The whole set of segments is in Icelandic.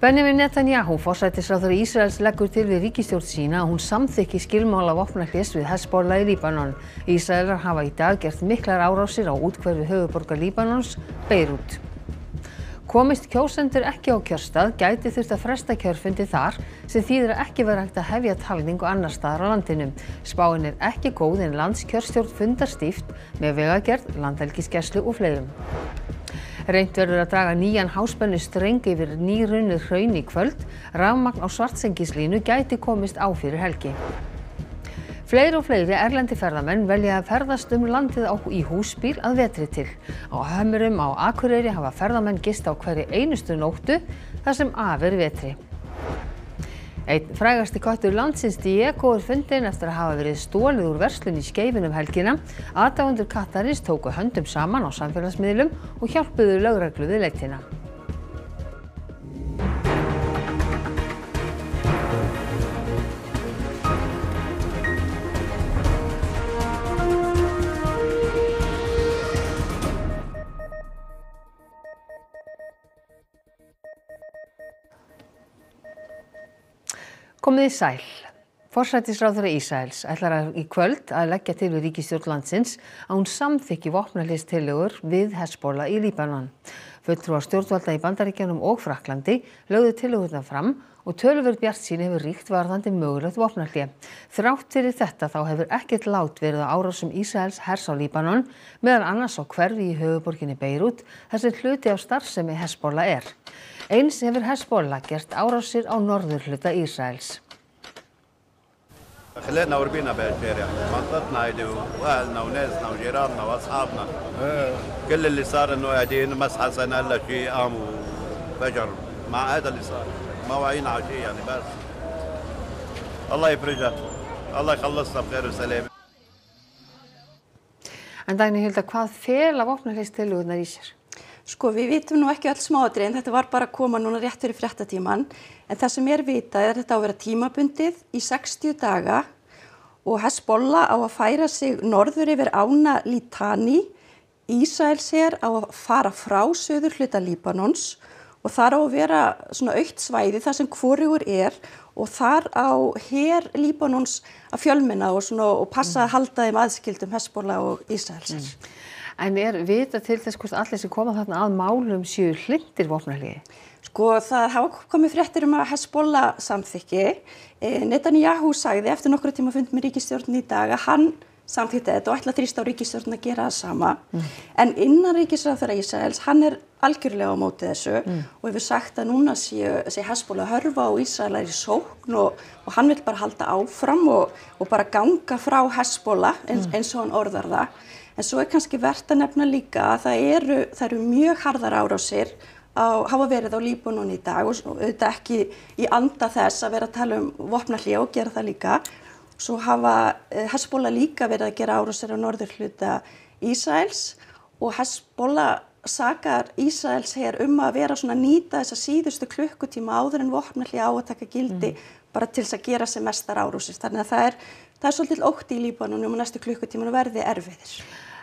Benjamin Netanyahu, forsætisráðherra Ísraels, leggur til við ríkisstjórn sína að hún samþykki skilmála vopnahlés við Hezbollah í Líbanon. Ísraelar hafa í dag gert miklar árásir á úthverfi höfuðborgar Líbanons, Beirút. Komist kjósendur ekki á kjörstað gæti þurft að fresta kjörfundi þar sem þýðir að ekki verður hægt að hefja talningu annars staðar á landinu. Spáin er ekki góð en landskjörstjórn fundar stíft með vegagerð, landhelgisgæslu og fleirum. Reynt verður að draga nýjan háspennustreng yfir nýrunnið hraun í kvöld. Rafmagn á Svartsengislínu gæti komist á fyrir helgi. Fleiri og fleiri erlendi ferðamenn velja að ferðast landið í húsbíl að vetri til. Á Hömrum á Akureyri hafa ferðamenn gist á hverri einustu nóttu þar sem af er vetri. Einn frægasti köttur landsins, Diego, er fundinn eftir að hafa verið stolið úr verslun í Skeifunni um helgina. Aðdáendur kattarins tóku höndum saman á samfélagsmiðlum og hjálpuðu lögreglu við leitina. Komið þið sæl. Forsætisráðherra Ísraels ætlar í kvöld að leggja til við ríkisstjórn landsins að hún samþykki vopnahlésstillögur við Hezbollah í Líbanon. Fulltrúar stjórnvalda í Bandaríkjunum og Frakklandi lögðu tillögurnar fram og töluverð bjartsýni hefur ríkt varðandi mögulegt vopnahlé. Þrátt fyrir þetta þá hefur ekkert lát verið á árásum Ísraels hers á Líbanon, meðal annars á hverfi í höfuðborginni Beirút, þar sem hluti af starfsemi Hezbollah er. Eins hefur Hezbollah gert árásir á norðurhluta Ísraels. خلقنا وربينا بالشارع منطقتنا هيدي واهلنا وناسنا وجيراننا واصحابنا كل اللي صار انه قاعدين مس حسن هلا شيء قام وفجر مع هذا اللي صار ما وعينا على شيء يعني بس الله يفرجها الله يخلصنا بخير وسلام. En Dagný Hulda, hvað fela vopnahlésstillögurnar í sér? Sko, við vitum nú ekki öll smáatriðin, þetta var bara að koma núna rétt fyrir fréttatíman, en það sem er vitað er þetta á að vera tímabundið í 60 daga og Hezbollah á að færa sig norður yfir ána Litani, Ísraelsher á að fara frá suðurhluta Líbanons og þar á að vera svona autt svæði þar sem hvorugur er og þar á her Líbanons að fjölmenna og passa að halda þeim aðskildum Hezbollah og Ísraelsher. En vitað til þess hvort allir sem koma þarna að málum séu hlynntir vopnahléi? Sko, það hafa komið fréttir að Hezbollah samþykki. Netanyahu sagði eftir nokkra tíma fund með ríkisstjórn í dag að hann samþykkti þetta og ætla að þrýsta á ríkisstjórn að gera það sama. En innan ríkisráðherra Ísraels, hann er algjörlega á móti þessu og hefur sagt að núna sé Hezbollah hörfa á Ísraelar í sókn og hann vil bara halda áfram og bara ganga frá Hezbollah eins og hann orðar það. En svo er kannski vert að nefna líka að það eru mjög harðar árásir hafa verið á Líbanon í dag og auðvitað ekki í anda þess að vera að tala um vopnahlé og gera það líka. Svo hafa Hezbollah líka verið að gera árásir á norðurhluta Ísraels og Hezbollah sakar Ísraels her að vera svona að nýta þessa síðustu klukkutíma áður en vopnahlé á að taka gildi bara til þess að gera sem mestar árásir. Þannig að það er svolítið ótti í Líbanon og næstu klukkutímanu verði erfiðir.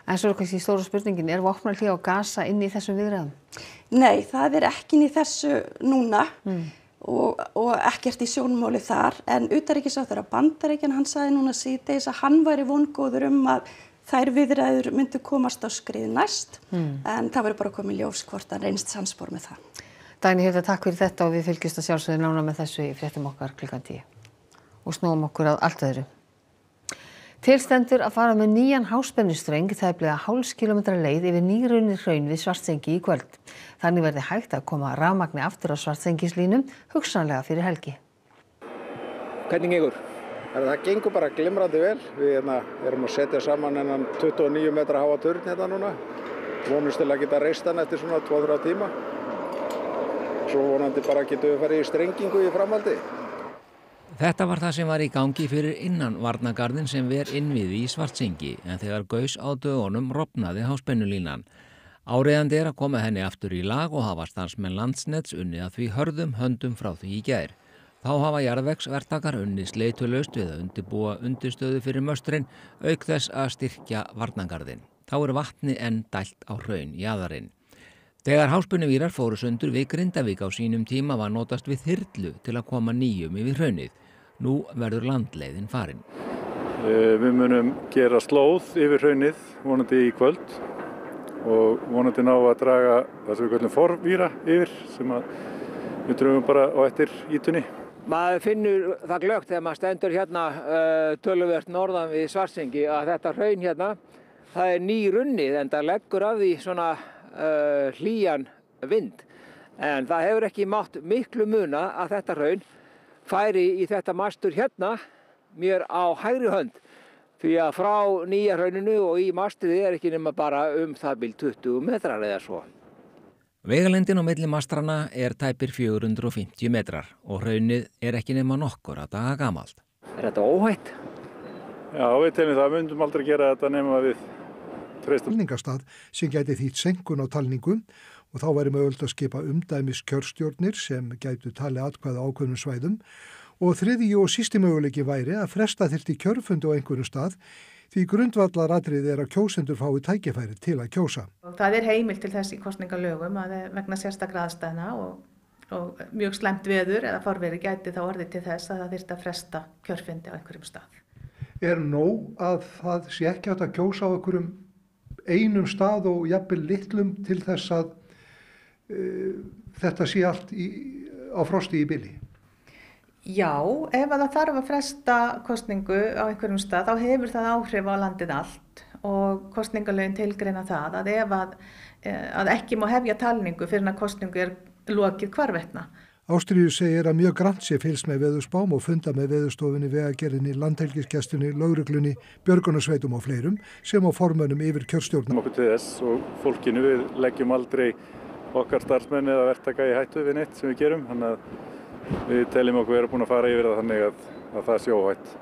En svo er kannski stóra spurningin, er vopnahlé á Gaza inn í þessum viðræðum? Nei, það er ekki inn í þessu núna og ekkert í sjónmáli þar, en utanríkisráðherra Bandaríkjanna, hann sagði núna síðdegis að hann væri vongóður að þær viðræður myndu komast á skrið næst, en það verður bara komið ljós hvort hann reynist sannspor með það. Dagný Hulda, takk fyrir þetta og við fylgjumst að sjálfsögðu nánar með þessu í fréttum okkar klukkan 10 og snúum okkur að allt öðru. Til stendur að fara með nýjan háspennustreng tæplega hálfs kílómetra leið yfir nýrunnið hraun við Svartsengi í kvöld. Þannig verði hægt að koma rafmagni aftur á Svartsengislínum, hugsanlega fyrir helgi. Hvernig gengur? Það gengur bara glimrandi vel. Við erum að setja saman þennan 29 metra háa turn hérna núna. Vonumst til að geta reist hann eftir svona 2-3 tíma. Svo vonandi bara getum við farið í strengingu í framhaldi. Þetta var það sem var í gangi fyrir innan varnargarðin sem ver innviði í Svartsengi en þegar gaus á dögunum rofnaði háspennulínan. Áreiðandi er að koma henni aftur í lag og hafa starfsmenn Landsnets unnið að því hörðum höndum frá því í gær. Þá hafa jarðvegsverktakar unnið sleitulaust við að undirbúa undirstöðu fyrir möstrin auk þess að styrkja varnargarðin. Þá er vatni enn dælt á hraun jaðarinn. Þegar háspennuvírar fóru sundur við Grindavík á sínum tíma var notast við þyrlu til að koma nýjum yfir hraunið. Nú verður landleiðin farin. Við munum gera slóð yfir hraunið vonandi í kvöld og vonandi ná að draga það sem við kallum forvíra yfir sem við dröfum bara á eftir ítunni. Maður finnur það glöggt þegar maður stendur hérna töluvert norðan við Svartsengi að þetta hraun hérna, það nýrunnið en það leggur af því svona hlýjan vind. En það hefur ekki mátt miklu muna að þetta hraun færi í þetta mastur hérna mér á hægri hönd. Því að frá nýja hrauninu og í mastuði ekki nema bara það bil 20 metrar eða svo. Vegalengdin á milli mastrana tæpir 450 metrar og hraunið ekki nema nokkur að daga gamalt. Þetta óhætt? Já, við teljum það, myndum aldrei gera þetta nema við treystum. Talningastað sem gæti þýtt senkun á talningu og þá væri mögulegt að skipa umdæmis kjörstjórnir sem gætu talið atkvæði á ákveðnum svæðum og þriðji og sísti möguleiki væri að fresta þyrfti kjörfundi á einhverjum stað því grundvallaratriði að kjósendur fái tækifæri til að kjósa. Það heimild til þess í kosningalögum að vegna sérstakra aðstæðna og mjög slæmt veður eða forveri gæti þá orðið til þess að það þyrfti að fresta kjörfundi á einhverjum stað. Nóg að það sé ekki hægt að kjósa á einhverjum einum stað og jafnvel litlum til þess að þetta sé allt á frosti í bili? Já, ef það þarf að fresta kosningu á einhverjum stað, þá hefur það áhrif á landið allt og kosningalögin tilgreina það að ef að ekki má hefja talningu fyrir að kosningu lokið hvarvetna. Ástríður segir að mjög grannt sé fylgst með veðurspám og funda með Veðurstofunni, Vegagerðinni, Landhelgisgæslunni, lögreglunni, björgunarsveitum og fleirum sem á formönnum yfir kjörstjórna. Okkur til þess og fólkinu við leggjum aldrei okkar starfsmenn eða verktaka í hættu við neitt sem við gerum, þannig að við teljum okkur vera búin að fara yfir það þannig að það sé óhætt.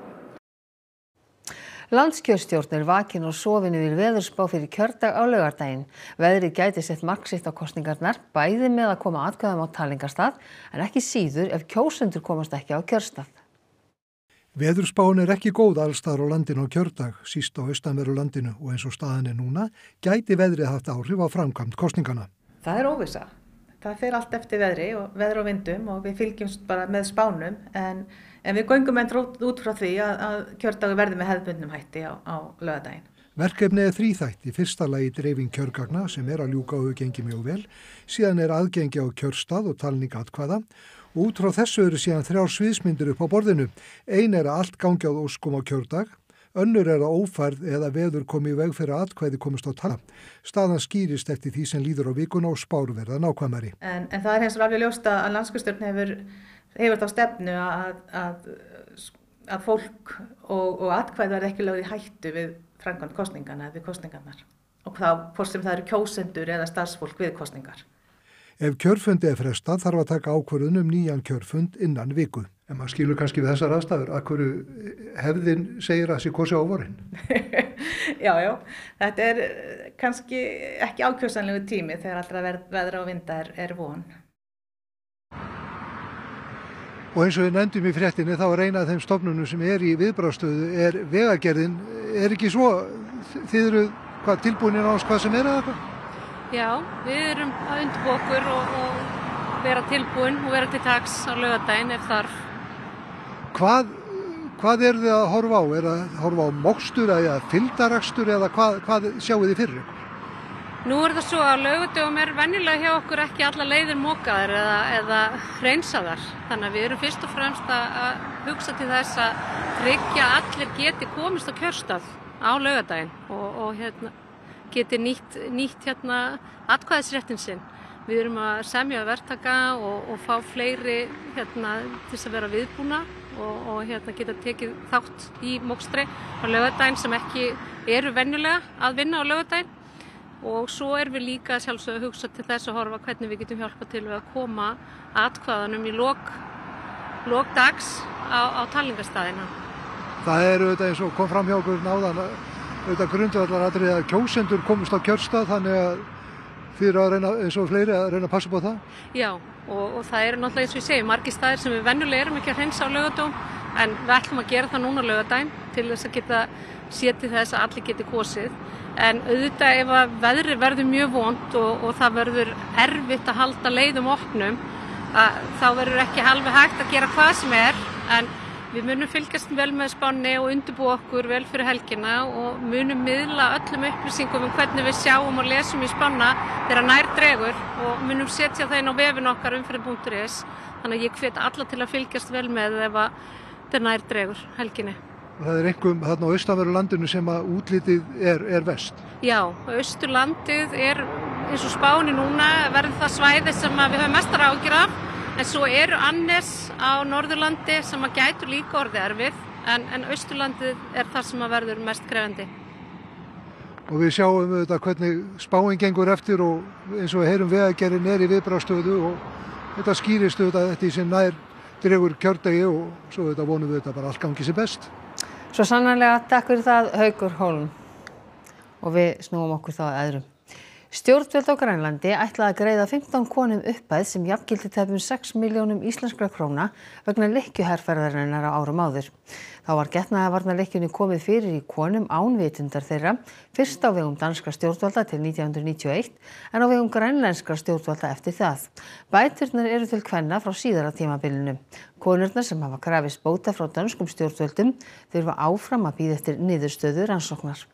Landskjörstjórn vakin og sofin yfir veðurspá fyrir kjördag á laugardaginn. Veðrið gæti sett mark sitt á kosningarnar, bæði með að koma atkvæðum á talningarstað, en ekki síður ef kjósendur komast ekki á kjörstað. Veðurspáin ekki góð allstaðar á landinu á kjördag, síst á austanverðu landinu og eins og staðan núna, gæti veðrið haft áhrif á framkvæmd kosningana. Það óvissa. Það fer allt eftir veðri og veðri og vindum og við fylgjumst bara með spánum en við göngum út frá því að kjördagur verði með hefðbundnum hætti á laugardaginn. Verkefnið þríþætt. Í fyrsta lagi dreifing kjörgagna sem að ljúka og gengi mjög vel, síðan aðgengi á kjörstað og talning atkvæða og út frá þessu síðan 3 sviðsmyndir upp á borðinu. Ein að allt gangi á óskum á kjördag, önnur að ófærð eða veður komi í veg fyrir að atkvæði komist á tala. Staðan skýrist eftir því sem líður á vikuna og spár verða nákvæmari. En það hins vegar alveg ljóst að landskjörstjórn hefur þá stefnu að fólk og atkvæði verði ekki lögð í hættu við framkvæmd kosningana eða við kosningarnar. Og þá hvort sem það eru kjósendur eða starfsfólk við kosningar. Ef kjörfundi frestað þarf að taka ákvörðun nýjan kjörfund innan viku. En maður skilur kannski við þessar aðstæður að hverju hefðin segir að sé kosi á vorin. Já, þetta kannski ekki ákjósanlegu tími þegar allra veðra og vinda von. Og eins og við nefndum í fréttinni þá eina af þeim stofnunum sem í viðbragðsstöðu Vegagerðin. Ekki svo? Þið eru tilbúinir á hvað sem eða eitthvað? Já, við erum að undirbúa okkur og vera tilbúin og vera til taks á laugardaginn ef þarf. Hvað þið að horfa á? Að horfa á mokstur eða fylgdarakstur eða hvað sjáu þið fyrir ykkur? Nú það svo að laugardögum venjulega hjá okkur ekki alla leiðir mokaðar eða hreinsaðar. Þannig að við erum fyrst og fremst að hugsa til þess að tryggja að allir geti komist á kjörstað á laugardaginn og geti nýtt atkvæðisréttinn sinn. Við erum að semja verktaka og fá fleiri til að vera viðbúna og geta tekið þátt í mokstri á laugardaginn sem ekki eru venjulega að vinna á laugardaginn. Og svo við líka sjálfsögðu að hugsa til þess að horfa hvernig við getum hjálpað til við að koma atkvæðanum í lok dags á talningarstaðina. Það auðvitað eins og kom fram hjá okkur náðan auðvitað grundvallaratriði að kjósendur komist á kjörstað þannig að þið eru að reyna eins og fleiri að reyna að passa upp á það? Já, og það náttúrulega eins og ég segi margir staðir sem við venjulega erum ekki að hreinsa á laugardögum en við ætlum að gera það núna á laugardaginn til þess að geta séð til þess að allir geti kosið. En auðvitað ef að veðrið verður mjög vont og það verður erfitt að halda leiðum opnum, þá verður ekki alveg hægt að gera hvað sem en við munum fylgjast vel með spánni og undirbúa okkur vel fyrir helgina og munum miðla öllum upplýsingum hvernig við sjáum og lesum í spánna þegar nær dregur og munum setja það inn á vefinn okkar umferðin.is. Þannig að ég hvet alla til að fylgjast vel með ef það nær dregur helginni. Það einhverjum þarna á austanverðu landinu sem að útlitið er verst. Já, austurlandið eins og Spáni núna verður það svæði sem við höfum mestar áhyggjur af. En svo eru annars á Norðurlandi sem að gætu líka orðið erfið, en Austurlandið það sem að verður mest krefjandi. Og við sjáum auðvitað hvernig spáin gengur eftir og eins og við heyrum Vegagerðin í viðbragðsstöðu og þetta skýrist auðvitað þetta í sem nær dregur kjördegi og svo auðvitað vonum við þetta bara allt gangi sem best. Svo sannarlega, takk fyrir það, Haukur Hólm. Og við snúum okkur þá að öðru. Stjórnvöld á Grænlandi ætlaði að greiða 15 konum upphæð sem jafngildi tæpum 6 milljónum íslenskra króna vegna lykkjuherferðarinnar á árum áður. Þá var getnaðarvarnarlykkjunni komið fyrir í konum án vitundar þeirra, fyrst á vegum danskra stjórnvalda til 1991 en á vegum grænlenskra stjórnvalda eftir það. Bæturnar eru til kvenna frá síðara tímabilinu. Konurnar sem hafa krafist bóta frá dönskum stjórnvöldum þurfa áfram að bíða eftir niðurstöðu rannsóknar.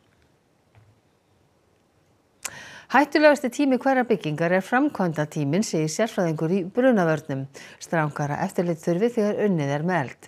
Hættulegasti tími hverrar byggingar framkvæmdatíminn, segir sérfræðingur í brunavörnum. Strangara eftirlit þurfi þegar unnið með eld.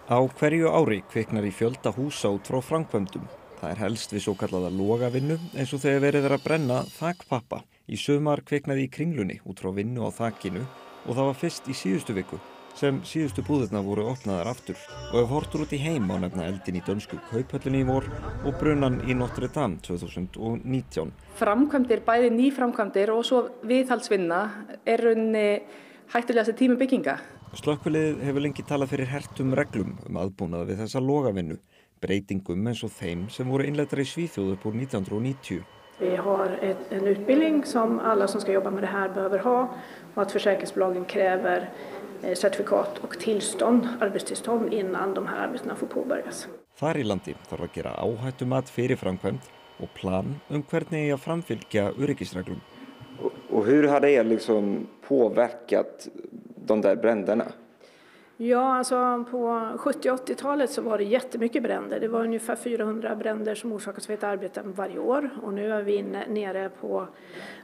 Á hverju ári kviknar í fjölda húsa út frá framkvæmdum. Það helst við svokallaða logavinnu eins og þegar verið að brenna þakpappa. Í sumar kviknaði í Kringlunni út frá vinnu á þakinu og það var fyrst í síðustu viku sem síðustu búðirnar voru opnaðar aftur. Og ef hortur út í heim á nefna eldin í dönsku Kauphöllinni í vor og brunan í Notre Dame 2019. Framkvæmdir, bæði nýframkvæmdir og svo viðhaldsvinna rauninni hættulegasti tími bygginga. Slökkviliðið hefur lengi talað fyrir hertum reglum aðbúnað við þessa logavinnu, breytingum eins og þeim sem voru innleiddar í Svíþjóð upp úr 1990. Vi har en utbildning som alla som ska jobba med det här behöver ha och att försäkringsbolagen kräver certifikat och tillstånd, arbetstillstånd innan de här arbetena får påbörjas. Þar í landi þarf að gera áhættumat fyrir framkvæmd och plan hvernig jag framfylgja öryggisreglum. Och hur har det liksom påverkat de där bränderna? Ja, alltså på 70- och 80-talet så var det jättemycket bränder. Det var ungefär 400 bränder som orsakas vid ett arbete varje år. Och nu är vi nere på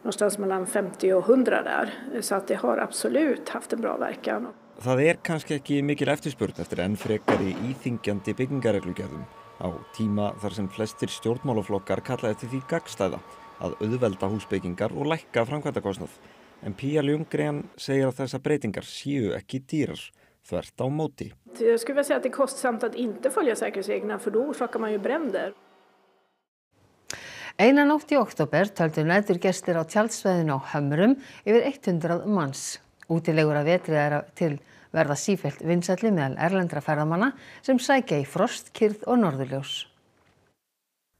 någonstans mellan 50 och 100 där. Så att det har absolut haft en bra verkan. Það kannski ekki mikil eftirspurn eftir enn frekari íþyngjandi byggingareglugerðum á tíma þar sem flestir stjórnmálaflokkar kalla eftir því gagnstæða að auðvelda húsbyggingar og lækka framkvæmdakostnað. En Pia Ljunggren segir að þessar breytingar séu ekki dýrar. Þvert á móti. Jag skulle vilja säga att det är kostsamt att inte följa säkerhetsreglerna för då orsakar man ju bränder. Eina nótt í október töldu næturgestir á tjaldsvæðinu á Hömrum yfir 100 manns. Útilegur að vetri til verða sífellt vinsælli meðal erlendra ferðamanna sem sækja í frost, kyrrð og norðurljós.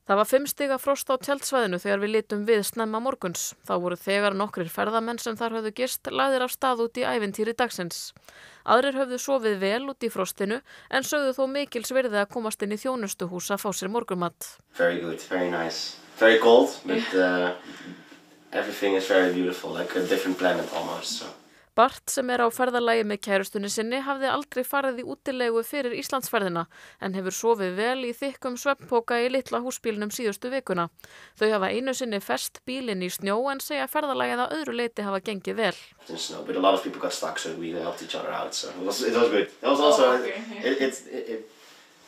Það var 5 stiga frost á tjaldsvæðinu þegar við litum við snemma morguns. Þá voru þegar nokkrir ferðamenn sem þar höfðu gist lagðir af stað út í ævintýri dagsins. Aðrir höfðu sofið vel út í frostinu en sögðu þó mikils virði að komast inn í þjónustuhús að fá sér morgunmat. Very good, very nice. Very cold, but everything is very beautiful, like a different planet almost. So. Bart sem á ferðalagi með kærustunni sinni hafði aldrei farið í útilegu fyrir Íslandsferðina en hefur sofið vel í þykkum svefnpoka í litla húsbílnum síðustu vikuna. Þau hafa einu sinni fest bílinn í snjó en segja ferðalagið að öðru leyti hafa gengið vel. But a lot of people got stuck, so we helped each other out, so it was good. It was also,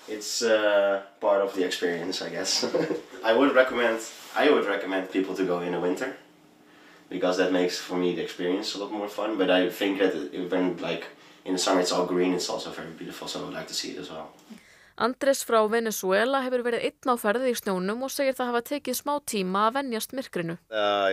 it's part of the experience, I guess. I would recommend people to go in the winter. Because that makes, for me, the experience a lot more fun. But I think that when, like, in the summer it's all green, it's also very beautiful, so I would like to see it as well. Andres frá Venezuela hefur verið einn á ferð í snjónum og segir það hafa tekið smá tíma að venjast myrkrinu.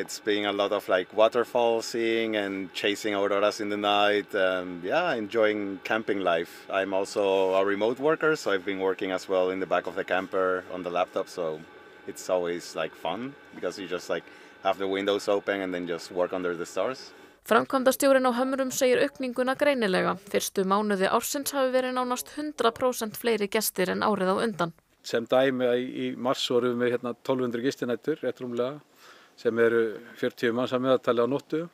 It's been a lot of like waterfall seeing and chasing auroras in the night. Enjoying camping life. I'm also a remote worker, so I've been working as well in the back of the camper on the laptop. So it's always like fun because you just like have the windows open and then just work under the stars. Framkvæmdastjórinn á Hömrum segir aukninguna greinilega. Fyrstu mánuði ársins hafi verið nánast 100% fleiri gestir en árið á undan. Sem dæmi í mars vorum við 1200 gistinætur, rétt rúmlega, sem eru 40 manns að meðaltali á nóttu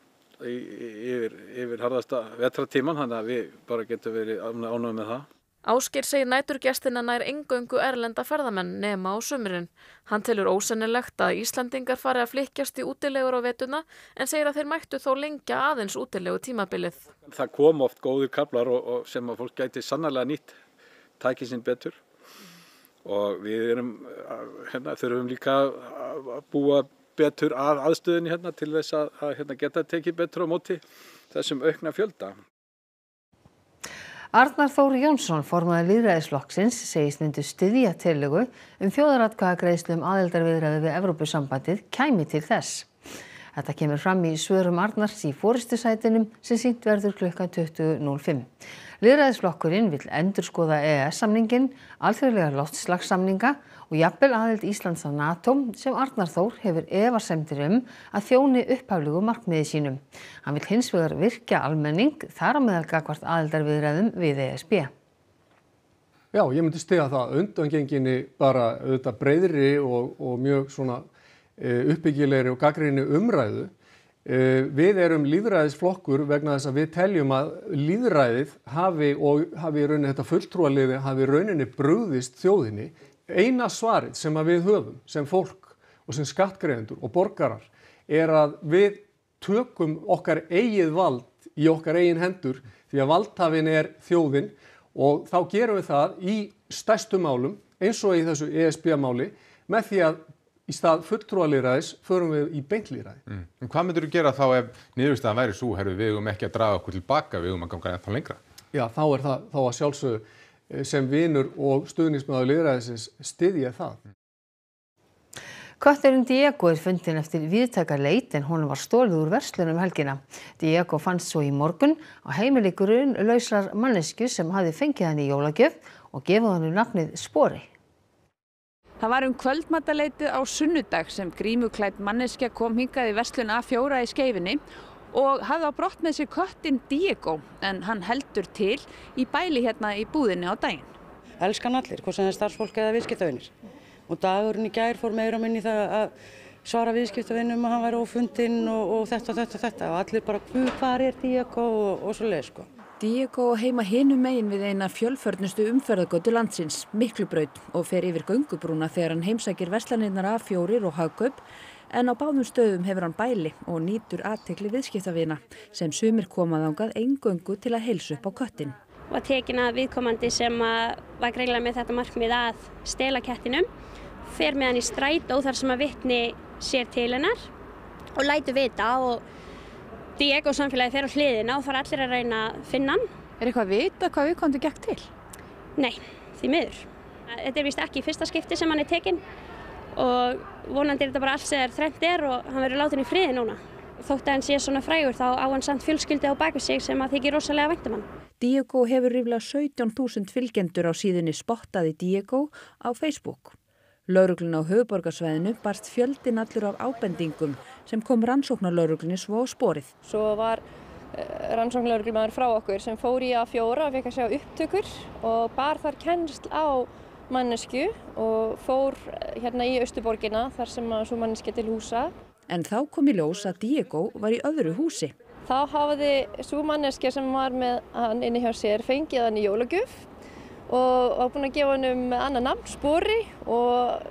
yfir harðasta vetrartíman, þannig að við bara getum verið ánægðir með það. Ásgeir segir næturgestina nær eingöngu erlenda ferðamenn nema á sumrin. Hann telur ósennilegt að Íslandingar fari að flykkjast í útilegur á vetuna en segir að þeir mættu þó lengja aðeins útilegu tímabilið. Það kom oft góðir kaflar og sem að fólk gæti sannarlega nýtt tækið sinn betur og við þurfum líka að búa betur að aðstöðunni til þess að geta tekið betur á móti þessum aukna fjölda. Arnar Þór Jónsson, formaður lýðræðisflokksins, segist myndu styðja tillögu þjóðaratkvæðagreiðslu aðildarviðræður við Evrópusambandið kæmi til þess. Þetta kemur fram í svörum Arnars í forystusætinum sem sýnt verður klukkan 20:05. Lýðræðisflokkurinn vill endurskoða EES-samninginn, alþjóðlega loftslagssamninga og jafnvel aðild Íslands á NATO sem Arnar Þór hefur efasemdir að þjóni upphaflegu markmiði sínum. Hann vill hins vegar virkja almenning þar á meðal gagnvart aðildarviðræðum við ESB. Já, ég myndi styðja það undangenginni bara auðvitað breiðri og mjög svona uppbyggilegri og gagnrýni umræðu. Við erum lýðræðisflokkur vegna þess að við teljum að lýðræðið hafi í rauninni þetta fulltrúaliði hafi í rauninni brugðist þjóðinni. Eina svarið sem að við höfum sem fólk og sem skattgreiðendur og borgarar að við tökum okkar eigið vald í okkar eigin hendur því að valdhafinn þjóðin og þá gerum við það í stærstu málum eins og í þessu ESB-máli með því að í stað fulltrúalýðræðis förum við í beintlýðræði. Hvað myndir þú gera þá ef niðurstaðan væri sú, við eigum ekki að draga okkur tilbaka, við eigum að ganga ennþá lengra? Já, þá það þá að sjálfsögðu sem vinur og stuðningsmaður lýðræðisins styðja það. Kötturinn Diego fundinn eftir víðtæka leit en honum var stolið úr verslun helgina. Diego fannst svo í morgun á heimili grunlausrar manneskju sem hafði fengið hann í jólagjöf og gefið honum nafnið Spori. Það var kvöldmataleitið á sunnudag sem grímuklædd manneskja kom hingað í verslun A4 í Skeifunni og hafði á brott með sér köttinn Diego en hann heldur til í bæli hérna í búðinni á daginn. Elskan allir, hvort sem það starfsfólk eða viðskiptavinir. Og dagurinn í gær fór meira minni það að svara viðskiptavinum að hann væri ófundinn og þetta og allir bara hvar Diego og svoleiðis sko. Diego heima hinum megin við eina fjölförnustu umferðargötu landsins, Miklubraut, og fer yfir göngubrúna þegar hann heimsækir verslanirnar A4 og Hagkaup, en á báðum stöðum hefur hann bæli og nýtur athygli viðskiptavina sem sumir koma þangað eingöngu til að heilsa upp á köttinn. Var tekin að viðkomandi sem var greinilega með þetta markmið að stela kettinum, fer með hann í strætó þar sem að vitni sér til hennar og lætur vita og Diego samfélagi fer á hliðina og fara allir að reyna að finna hann. Eitthvað að vita hvað viðkomandi gekk til? Nei, því miður. Þetta víst ekki í fyrsta skipti sem hann tekinn og vonandi þetta bara allt sem þrennt og hann verður látin í friði núna. Þótt að hann sé svona frægur þá á hann samt fjölskyldu á bak við sig sem að þykir rosalega vænt hann. Diego hefur ríflega 17.000 fylgjendur á síðunni Spottaði Diego á Facebook. Lögreglun á höfuðborgarsvæðinu barst fjöldinn allur af ábendingum sem kom rannsóknarlögreglunni svo á sporið. Svo var rannsóknarlögreglumaður frá okkur sem fór í A4 og fekk að sjá upptökur og bar þar kennsl á mannesku og fór hérna í Austurborgina þar sem svo manneskja til húsa. En þá kom í ljós að Diego var í öðru húsi. Þá hafði svo manneskja sem var með hann inni hjá sér fengið hann í jólagjöf og var búin að gefa hann annað nafn, Spori, og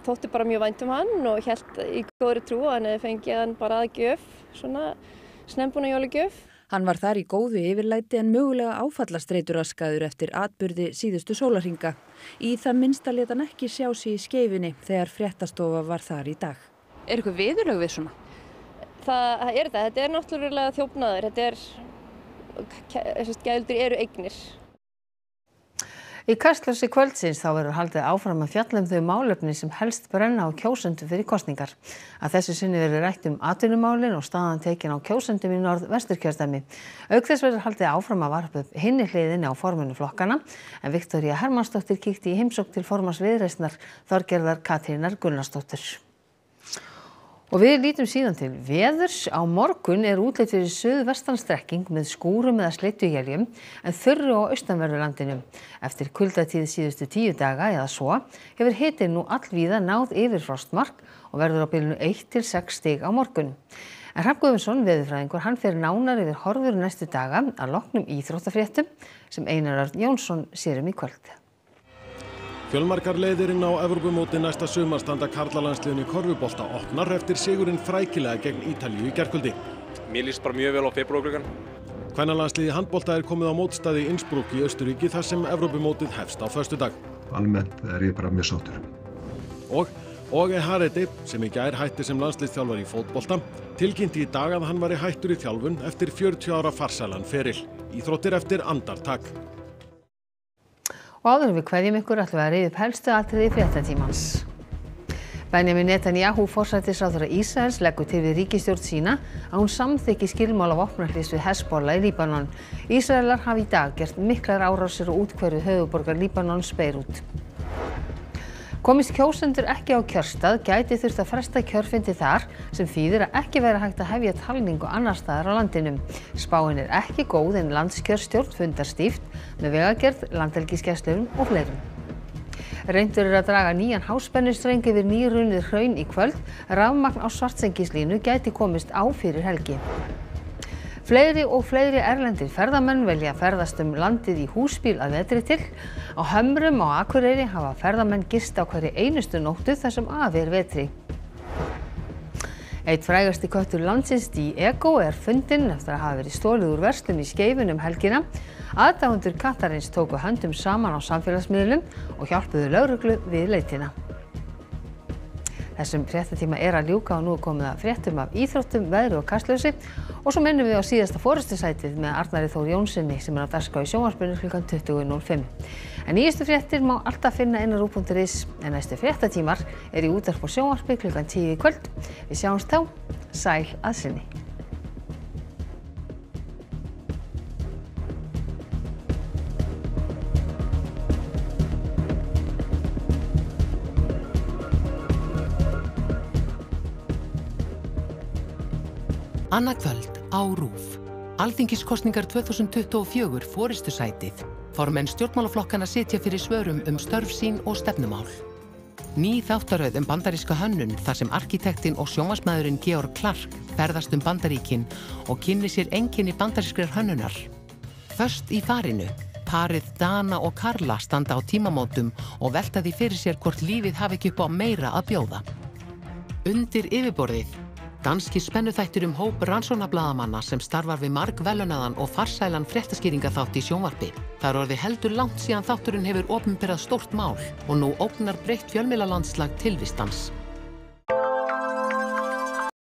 þótti bara mjög vænt hann og hélt í góðri trú að hann hefði fengið hann bara að gjöf, svona snembúna jólagjöf. Hann var þar í góðu yfirlæti en mögulega áfallastreituraskaður eftir atburði síðustu sólarhringa. Í það minnsta lét hann ekki sjá sig í Skeifunni þegar fréttastofa var þar í dag. Eitthvað viðurlög við svona? Þetta er náttúrulega þjófnaður, gældur eru eignir. Í Kastljósi kvöldsins þá verður haldið áfram að fjalla þau málefni sem helst brenna á kjósendum fyrir kosningar. Að þessu sinni verður rætt atvinnumálin og staðan tekin á kjósendum í Norðvesturkjördæmi. Auk þess verður haldið áfram að varpa upp hinni hliðinni á forminu flokkana, en Viktoría Hermannsdóttir kíkti í heimsókn til formanns Viðreisnar, Þorgerðar Katrínar Gunnarsdóttur. Og við lítum síðan til veðurs. Á morgun útlit fyrir suðvestan strekking með skúrum eða sleituéljum en þurru á austanverðu landinu. Eftir kuldatíð síðustu 10 daga eða svo hefur hitinn nú allvíða náð yfir frostmark og verður á bilinu 1 til 6 stig á morgun. En Hrafn Guðmundsson, veðurfræðingur, hann fer nánar yfir horfur næstu daga að loknum íþróttafréttum sem Einar Örn Jónsson sér í kvöld. Fjölmargar leiðir inn á Evrópumóti næsta sumar standa karlalandsliðinu í körfubolta opnar eftir sigurinn frækilega gegn Ítalíu í gærkvöldi. Mér líst bara mjög vel á febrúargluggann. Kvennalandsliðið í handbolta komið á mótstæði í Innsbruck í Austurríki þar sem Evrópumótið hefst á föstudag. Almennt ég bara mjög sáttur. Og Haredi, sem í gær hætti sem landsliðsþjálfari í fótbolta, tilkynnti í dag að hann væri hættur í þjálfun eftir 40 ára farsælan feril. Íþróttir eftir andartak. Og áður en við kveðjum ykkur ætlum við að rifja upp helstu atriði fréttatímans. Benjamin Netanyahu, forsætisráðherra Ísraels, leggur til við ríkisstjórn sína að hún samþykki skilmála vopnahlés við Hezbollah í Líbanon. Ísraelar hafa í dag gert miklar árásir og úthverfið höfuðborgar Líbanons, Beirút. Komist kjósendur ekki á kjörstað gæti þurft að fresta kjörfundi þar sem þýðir að ekki væri hægt að hefja talningu annars staðar á landinu. Spáin ekki góð en landskjörstjórn fundar stíft með vegagerð, landhelgisgæslum og fleirum. Reyndur að draga nýjan háspennustreng yfir nýrunnið hraun í kvöld. Rafmagn á Svartsengislínu gæti komist á fyrir helgi. Fleiri og fleiri erlendir ferðamenn velja að ferðast landið í húsbíl að vetri til. Á Hömrum á Akureyri hafa ferðamenn gist á hverri einustu nóttu þar sem af vetri. Einn frægasti köttur landsins, Diego, fundinn eftir að hafa verið stolið úr verslun í Skeifunni helgina. Aðdáendur kattarins tóku höndum saman á samfélagsmiðlum og hjálpuðu lögreglu við leitina. Þessum fréttatíma að ljúka og nú komið að fréttum af íþróttum, veðri og kastljósi og svo minnum við á síðasta forystusætið með Arnari Þór Jónssoni sem á dagskrá í sjónvarpinu klukkan 20:05. En nýjustu fréttir má alltaf finna inn á ruv.is en næstu fréttatímar í útvarpi og sjónvarpi klukkan 10 í kvöld. Við sjáumst þá, sæl að sinni. Annað kvöld á RÚV. Alþingiskosningar 2024 forystusætið. Formenn stjórnmálaflokkana sitja fyrir svörum störf sín og stefnumál. Ný þáttaröð bandaríska hönnun þar sem arkitektinn og sjónvarpsmaðurinn Georg Clark ferðast Bandaríkin og kynni sér einkenni bandarískrar hönnunar. Föst í farinu. Parið Dana og Karla standa á tímamótum og velta því fyrir sér hvort lífið hafi ekki upp á meira að bjóða. Undir yfirborðið. Danski spennuþættur hóp rannsóknarblaðamanna sem starfar við margverðlaunaðan og farsælan fréttaskýringaþátt í sjónvarpi. Það orðið heldur langt síðan þátturinn hefur opinberað stórt mál og nú ógnar breytt fjölmiðlalandslag tilvistans.